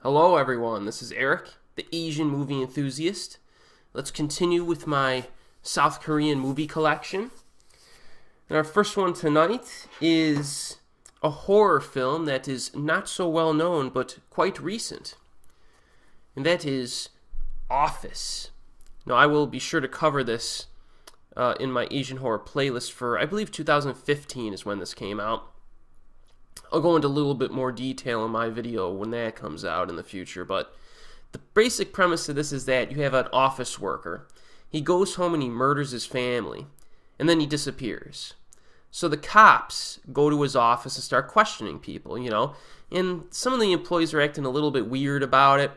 Hello everyone, this is Erik, the Asian movie enthusiast. Let's continue with my South Korean movie collection. And our first one tonight is a horror film that is not so well known but quite recent. And that is Office. Now I will be sure to cover this in my Asian horror playlist for, I believe 2015 is when this came out. I'll go into a little bit more detail in my video when that comes out in the future, but the basic premise of this is that you have an office worker. He goes home and he murders his family, and then he disappears. So the cops go to his office and start questioning people, and some of the employees are acting a little bit weird about it.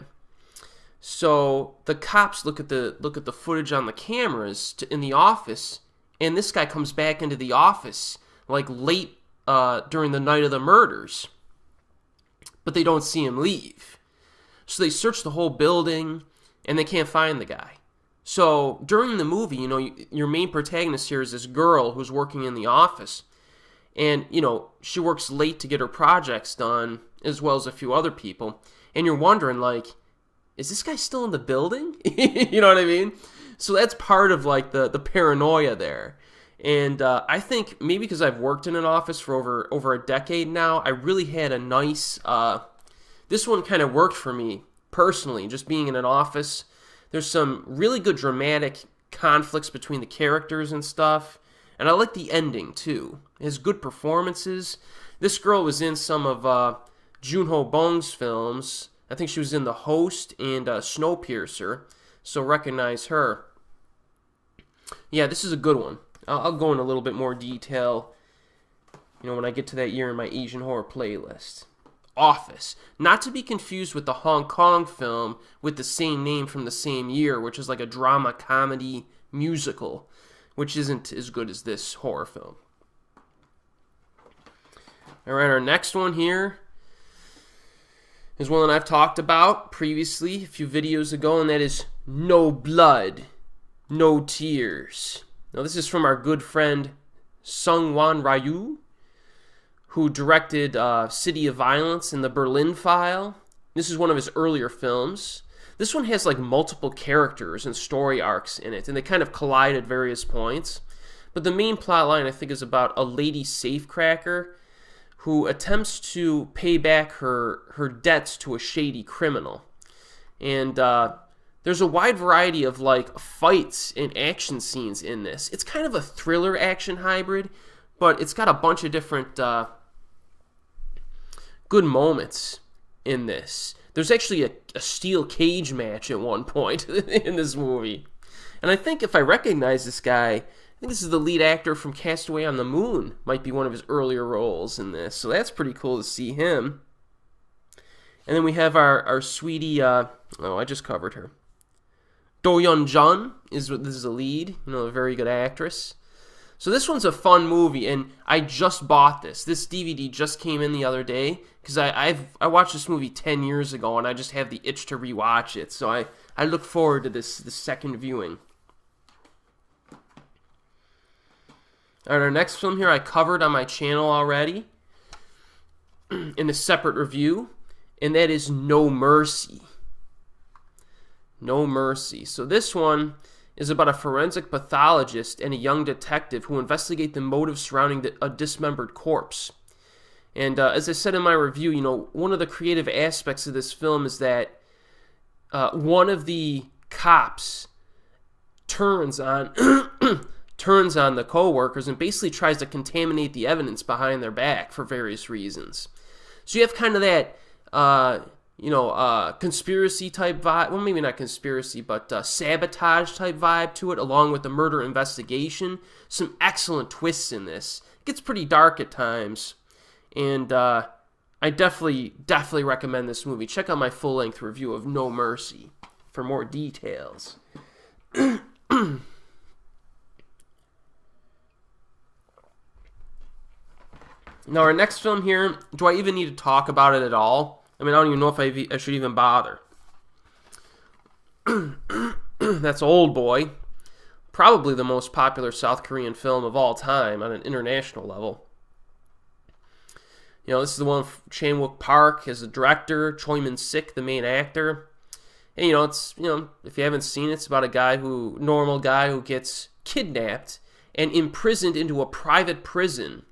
So the cops look at the footage on the cameras in the office, and this guy comes back into the office like late during the night of the murders, but they don't see him leave. So they search the whole building, and they can't find the guy. So during the movie, your main protagonist here is this girl who's working in the office, and, she works late to get her projects done, as well as a few other people, and you're wondering, is this guy still in the building? You know what I mean? So that's part of, the paranoia there. And I think maybe because I've worked in an office for over a decade now, I really had a nice, this one kind of worked for me personally, just being in an office. There's some really good dramatic conflicts between the characters and stuff, and I like the ending too. It has good performances. This girl was in some of Joon-ho Bong's films. I think she was in The Host and Snowpiercer, so recognize her. Yeah, this is a good one. I'll go in a little bit more detail, when I get to that year in my Asian horror playlist. Office. Not to be confused with the Hong Kong film with the same name from the same year, which is like a drama comedy musical, which isn't as good as this horror film. Alright, our next one here is one that I've talked about previously, a few videos ago, and that is No Blood, No Tears. Now, this is from our good friend Seung-wan, who directed City of Violence and The Berlin File. This is one of his earlier films. This one has multiple characters and story arcs in it, and they kind of collide at various points. But the main plot line, I think, is about a lady safecracker who attempts to pay back her debts to a shady criminal. And there's a wide variety of fights and action scenes in this. It's kind of a thriller action hybrid, but it's got a bunch of different good moments in this. There's actually a steel cage match at one point in this movie. And I think if I recognize this guy, I think this is the lead actor from Castaway on the Moon. Might be one of his earlier roles in this. So that's pretty cool to see him. And then we have our sweetie, I just covered her. Do-yeon this is a lead, a very good actress. So this one's a fun movie, and I just bought this. This DVD just came in the other day, because I watched this movie 10 years ago, and I just have the itch to rewatch it. So I look forward to this second viewing. Alright, our next film here I covered on my channel already in a separate review, and that is No Mercy. No Mercy. So this one is about a forensic pathologist and a young detective who investigate the motives surrounding a dismembered corpse. And as I said in my review, one of the creative aspects of this film is that one of the cops turns on the co-workers and basically tries to contaminate the evidence behind their back for various reasons. So you have kind of that conspiracy type vibe. Well, maybe not conspiracy, but sabotage type vibe to it, along with the murder investigation. Some excellent twists in this. It gets pretty dark at times, and I definitely recommend this movie. Check out my full-length review of No Mercy for more details. Now, our next film here, do I even need to talk about it at all? I don't even know if I should even bother. That's Oldboy. Probably the most popular South Korean film of all time on an international level. This is the one with Chan-wook Park as the director, Choi Min-sik, the main actor. And, if you haven't seen it, it's about a normal guy who gets kidnapped and imprisoned into a private prison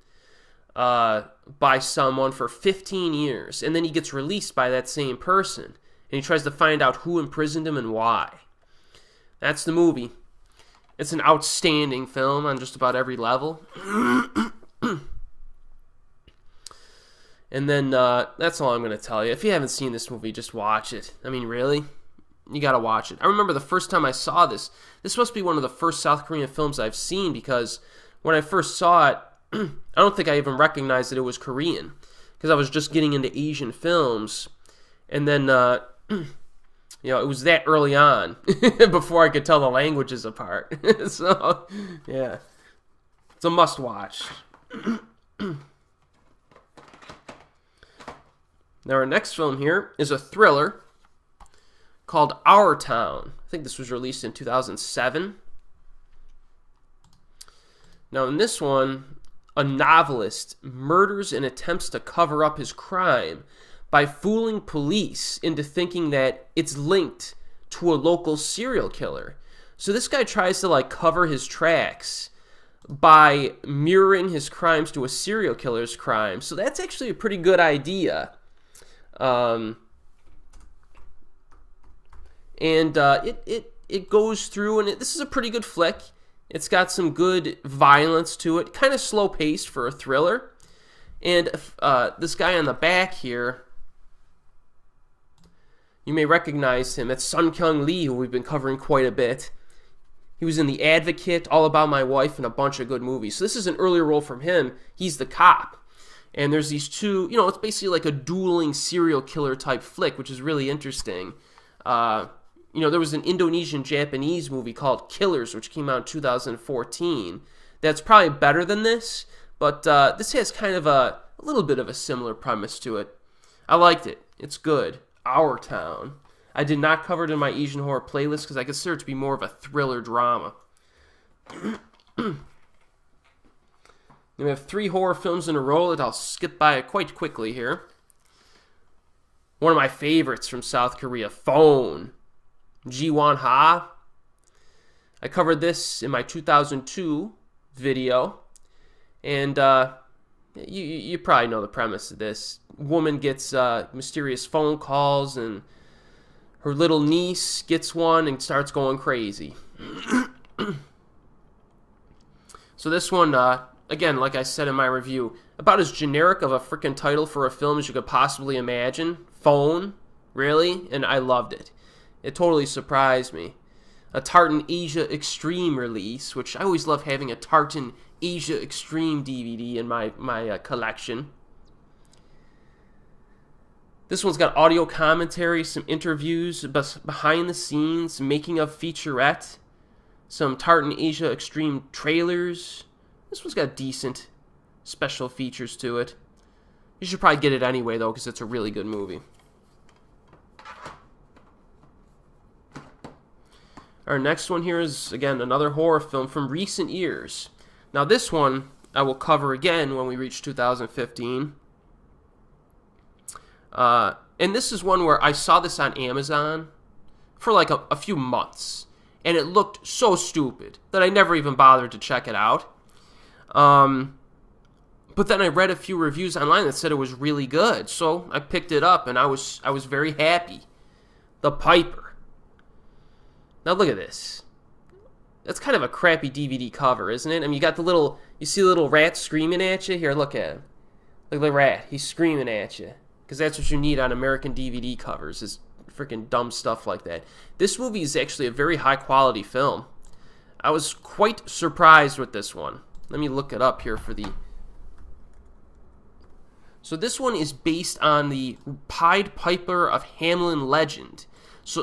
by someone for 15 years. And then he gets released by that same person. And he tries to find out who imprisoned him and why. That's the movie. It's an outstanding film on just about every level. And then that's all I'm going to tell you. If you haven't seen this movie, just watch it. I mean, really? You got to watch it. I remember the first time I saw this. This must be one of the first South Korean films I've seen, because when I first saw it, I don't think I even recognized that it was Korean, because I was just getting into Asian films. And then, it was that early on before I could tell the languages apart. So, yeah. It's a must-watch. Now, our next film here is a thriller called Our Town. I think this was released in 2007. Now, in this one, a novelist murders and attempts to cover up his crime by fooling police into thinking that it's linked to a local serial killer. So this guy tries to, cover his tracks by mirroring his crimes to a serial killer's crime. So that's actually a pretty good idea. It goes through, and this is a pretty good flick. It's got some good violence to it, kind of slow-paced for a thriller. And this guy on the back here, you may recognize him. It's Sun Kyung Lee, who we've been covering quite a bit. He was in The Advocate, All About My Wife, and a bunch of good movies. So this is an earlier role from him. He's the cop. And there's these two, it's basically like a dueling serial killer type flick, which is really interesting. There was an Indonesian-Japanese movie called Killers, which came out in 2014. That's probably better than this, but this has kind of a little bit of a similar premise to it. I liked it. It's good. Our Town. I did not cover it in my Asian horror playlist because I consider it to be more of a thriller drama. We have 3 horror films in a row that I'll skip by quite quickly here. One of my favorites from South Korea, Phone. Ji-won Ha. I covered this in my 2002 video. And you probably know the premise of this. Woman gets mysterious phone calls, and her little niece gets one and starts going crazy. So this one, again, like I said in my review, about as generic of a freaking title for a film as you could possibly imagine. Phone, really? And I loved it. It totally surprised me. A Tartan Asia Extreme release, which I always love having a Tartan Asia Extreme DVD in my collection. This one's got audio commentary, some interviews, behind the scenes, making of featurette, some Tartan Asia Extreme trailers. This one's got decent special features to it. You should probably get it anyway, though, because it's a really good movie. Our next one here is, again, another horror film from recent years. Now, this one I will cover again when we reach 2015. And this is one where I saw this on Amazon for like a few months. And it looked so stupid that I never even bothered to check it out. But then I read a few reviews online that said it was really good. So I picked it up and I was very happy. The Piper. Now look at this. That's kind of a crappy DVD cover, isn't it? I mean, you see the little rat screaming at you? Here, look at him. Look at the rat. He's screaming at you. Because that's what you need on American DVD covers, is freaking dumb stuff like that. This movie is actually a very high-quality film. I was quite surprised with this one. Let me look it up here for the... So this one is based on the Pied Piper of Hamelin legend.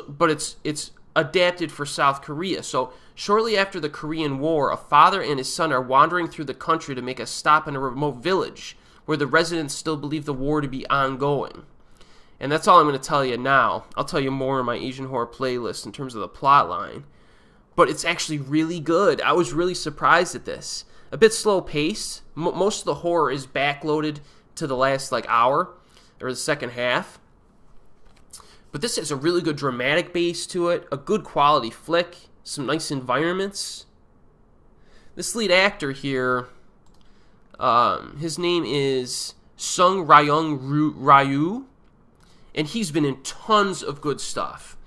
But it's adapted for South Korea. So shortly after the Korean War, a father and his son are wandering through the country to make a stop in a remote village where the residents still believe the war to be ongoing. And that's all I'm going to tell you now. I'll tell you more in my Asian horror playlist in terms of the plot line. But it's actually really good. I was really surprised at this. A bit slow-paced. Most of the horror is backloaded to the last like hour or the second half. But this has a really good dramatic base to it, a good quality flick, some nice environments. This lead actor here, his name is Seung-wan Ryu, and he's been in tons of good stuff.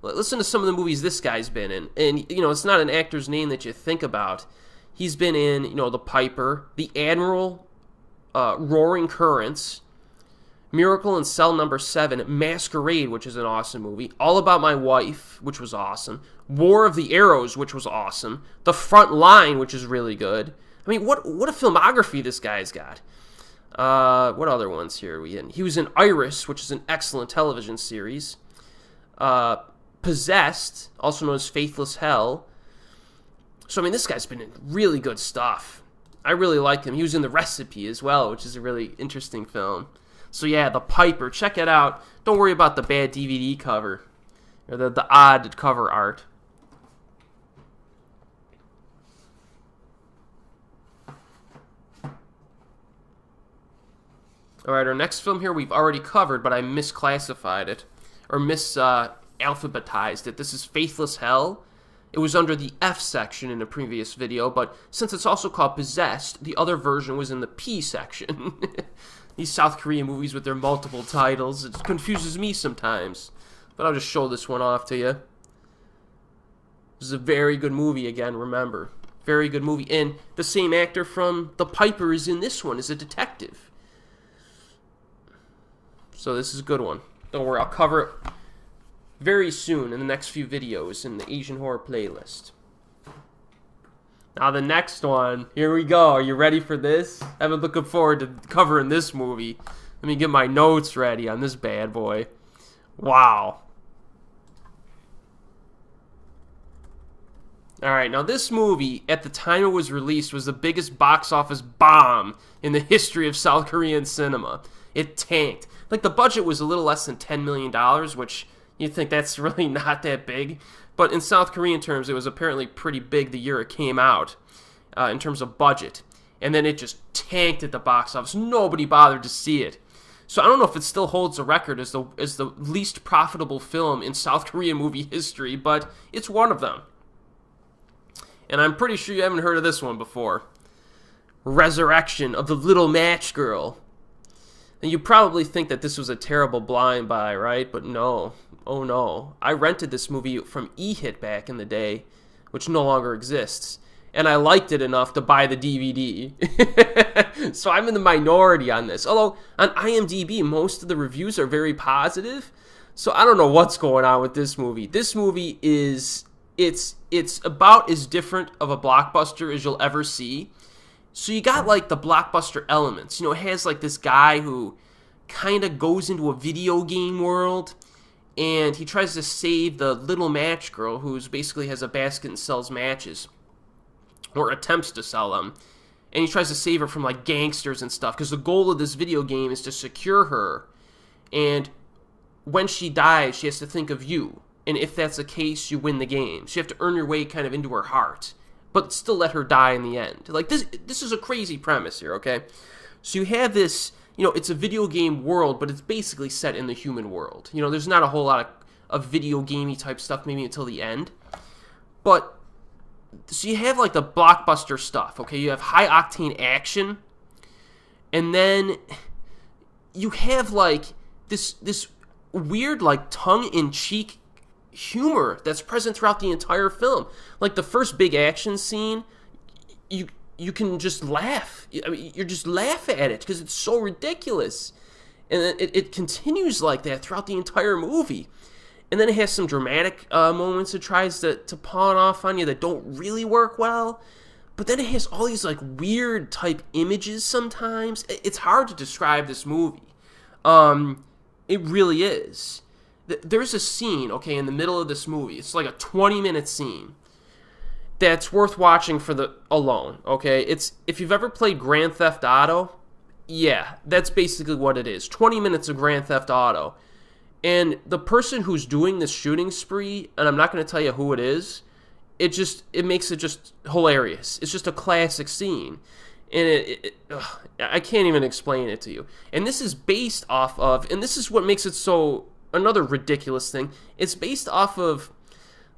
Listen to some of the movies this guy's been in, and you know it's not an actor's name that you think about. He's been in, you know, The Piper, The Admiral, Roaring Currents, Miracle in Cell Number 7, Masquerade, which is an awesome movie, All About My Wife, which was awesome, War of the Arrows, which was awesome, The Front Line, which is really good. I mean, what a filmography this guy's got. What other ones here are we in? He was in Iris, which is an excellent television series. Possessed, also known as Faithless Hell. So, I mean, this guy's been in really good stuff. I really like him. He was in The Recipe as well, which is a really interesting film. So, yeah, The Piper. Check it out. Don't worry about the bad DVD cover or the odd cover art. All right, our next film here we've already covered, but I misclassified it or alphabetized it. This is Faithless Hell. It was under the F section in a previous video, but since it's also called Possessed, the other version was in the P section. These South Korean movies with their multiple titles, it confuses me sometimes. But I'll just show this one off to you. This is a very good movie again, remember. Very good movie. And the same actor from The Piper is in this one as a detective. So this is a good one. Don't worry, I'll cover it very soon in the next few videos in the Asian horror playlist. Now the next one, here we go. Are you ready for this? I've been looking forward to covering this movie. Let me get my notes ready on this bad boy. Wow. Alright, now this movie, at the time it was released, was the biggest box office bomb in the history of South Korean cinema. It tanked. Like, the budget was a little less than $10 million, which you'd think that's really not that big. But in South Korean terms, it was apparently pretty big the year it came out in terms of budget. And then it just tanked at the box office. Nobody bothered to see it. So I don't know if it still holds the record as the least profitable film in South Korean movie history, but it's one of them. And I'm pretty sure you haven't heard of this one before. Resurrection of the Little Match Girl. And you probably think that this was a terrible blind buy, right? But no. Oh no. I rented this movie from E-Hit back in the day, which no longer exists. And I liked it enough to buy the DVD. So I'm in the minority on this. Although, on IMDb, most of the reviews are very positive. So I don't know what's going on with this movie. This movie is... It's about as different of a blockbuster as you'll ever see. So you got, like, the blockbuster elements. You know, it has, like, this guy who kind of goes into a video game world, and he tries to save the little match girl who basically has a basket and sells matches, or attempts to sell them. And he tries to save her from, like, gangsters and stuff, because the goal of this video game is to secure her. And when she dies, she has to think of you. And if that's the case, you win the game. So you have to earn your way kind of into her heart, but still let her die in the end. Like, this is a crazy premise here, okay? So you have this, you know, it's a video game world, but it's basically set in the human world. You know, there's not a whole lot of video gamey type stuff maybe until the end. But, so you have, like, the blockbuster stuff, okay? You have high-octane action, and then you have, like, this weird, like, tongue-in-cheek humor that's present throughout the entire film. Like, the first big action scene, you can just laugh. I mean, you just laugh at it because it's so ridiculous. And then it continues like that throughout the entire movie. And then it has some dramatic moments it tries to pawn off on you that don't really work well. But then it has all these, like, weird type images sometimes. It's hard to describe this movie. It really is. There's a scene, okay, in the middle of this movie. It's like a 20-minute scene that's worth watching alone, okay? It's, if you've ever played Grand Theft Auto, yeah, that's basically what it is. 20 minutes of Grand Theft Auto. And the person who's doing this shooting spree, and I'm not going to tell you who it is, it makes it just hilarious. It's just a classic scene. And I can't even explain it to you. And this is based off of, and this is what makes it so, another ridiculous thing, it's based off of,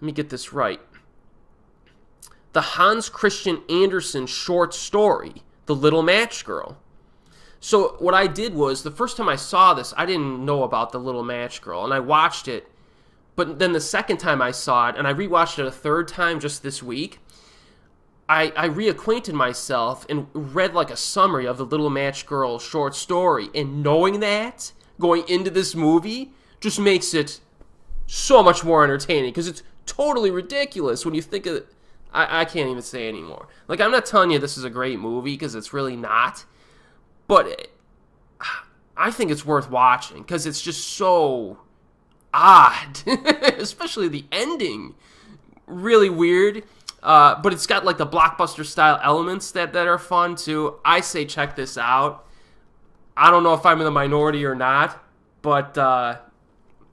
let me get this right, the Hans Christian Andersen short story, The Little Match Girl. So what I did was, the first time I saw this, I didn't know about The Little Match Girl, and I watched it, but then the second time I saw it, and I rewatched it a third time just this week, I reacquainted myself and read like a summary of the Little Match Girl short story, and knowing that, going into this movie, just makes it so much more entertaining, because it's totally ridiculous when you think of it. I can't even say anymore. Like, I'm not telling you this is a great movie, because it's really not, but I think it's worth watching, because it's just so odd, especially the ending, really weird. But it's got like the blockbuster style elements that are fun too. I say check this out. I don't know if I'm in the minority or not, but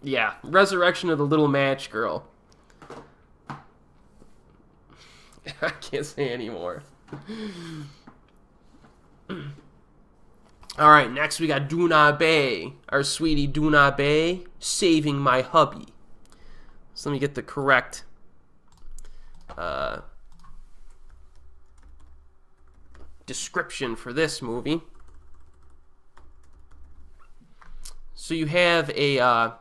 yeah, Resurrection of the Little Match Girl. I can't say anymore. All right, next we got Do-yeon, our sweetie Do-yeon, Saving My Hubby. So let me get the correct description for this movie. So you have a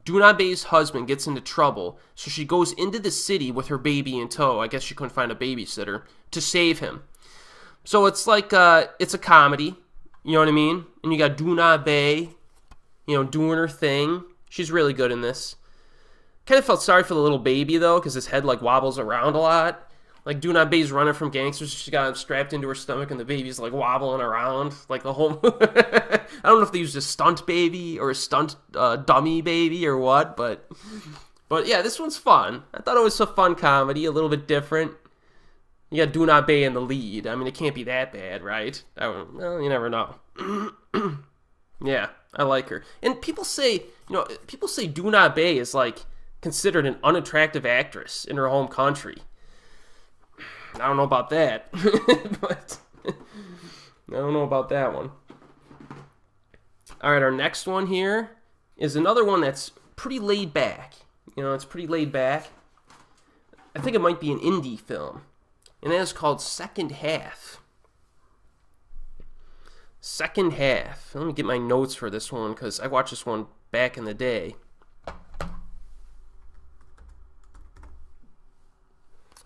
Do-yeon's husband gets into trouble, so she goes into the city with her baby in tow. I guess she couldn't find a babysitter to save him. So it's like it's a comedy, you know what I mean? And you got Do-yeon, doing her thing. She's really good in this. Kind of felt sorry for the little baby, though, because his head, like, wobbles around a lot. Like, Do-yeon's running from gangsters. She got him strapped into her stomach, and the baby's, like, wobbling around. Like, the whole... I don't know if they used a stunt baby or a stunt dummy baby or what, but yeah, this one's fun. I thought it was a fun comedy, a little bit different. You got Do-yeon in the lead. I mean, it can't be that bad, right? Well, you never know. Yeah, I like her. And people say Do-yeon is, like, considered an unattractive actress in her home country. I don't know about that, but I don't know about that one. All right, our next one here is another one that's pretty laid back. It's pretty laid back. I think it might be an indie film, and that is called Second Half. Second Half. Let me get my notes for this one, because I watched this one back in the day.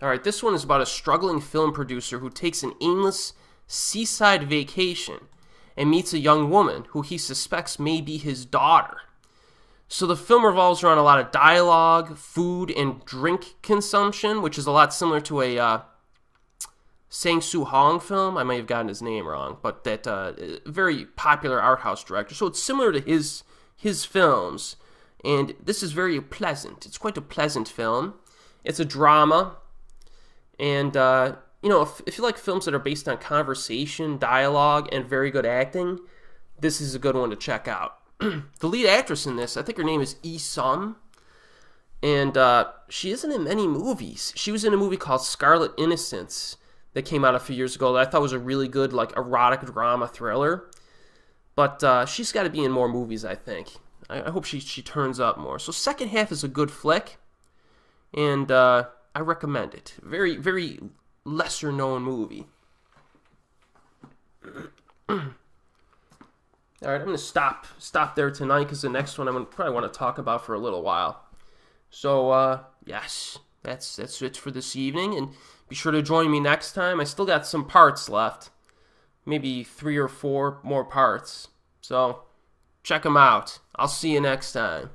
Alright, this one is about a struggling film producer who takes an aimless seaside vacation and meets a young woman who he suspects may be his daughter. So the film revolves around a lot of dialogue, food, and drink consumption, which is a lot similar to a Sang-soo-hong film. I may have gotten his name wrong, but that very popular art house director. So it's similar to his films, and this is very pleasant. It's quite a pleasant film. It's a drama. And, if you like films that are based on conversation, dialogue, and very good acting, this is a good one to check out. The lead actress in this, I think her name is Lee-sum, and she isn't in many movies. She was in a movie called Scarlet Innocence that came out a few years ago that I thought was a really good, like, erotic drama thriller. But she's got to be in more movies, I think. I hope she turns up more. So Second Half is a good flick, and I recommend it. Very, very lesser-known movie. All right, I'm going to stop there tonight, because the next one I'm going to probably want to talk about for a little while. So, yes, that's it for this evening, and be sure to join me next time. I still got some parts left, maybe 3 or 4 more parts, so check them out. I'll see you next time.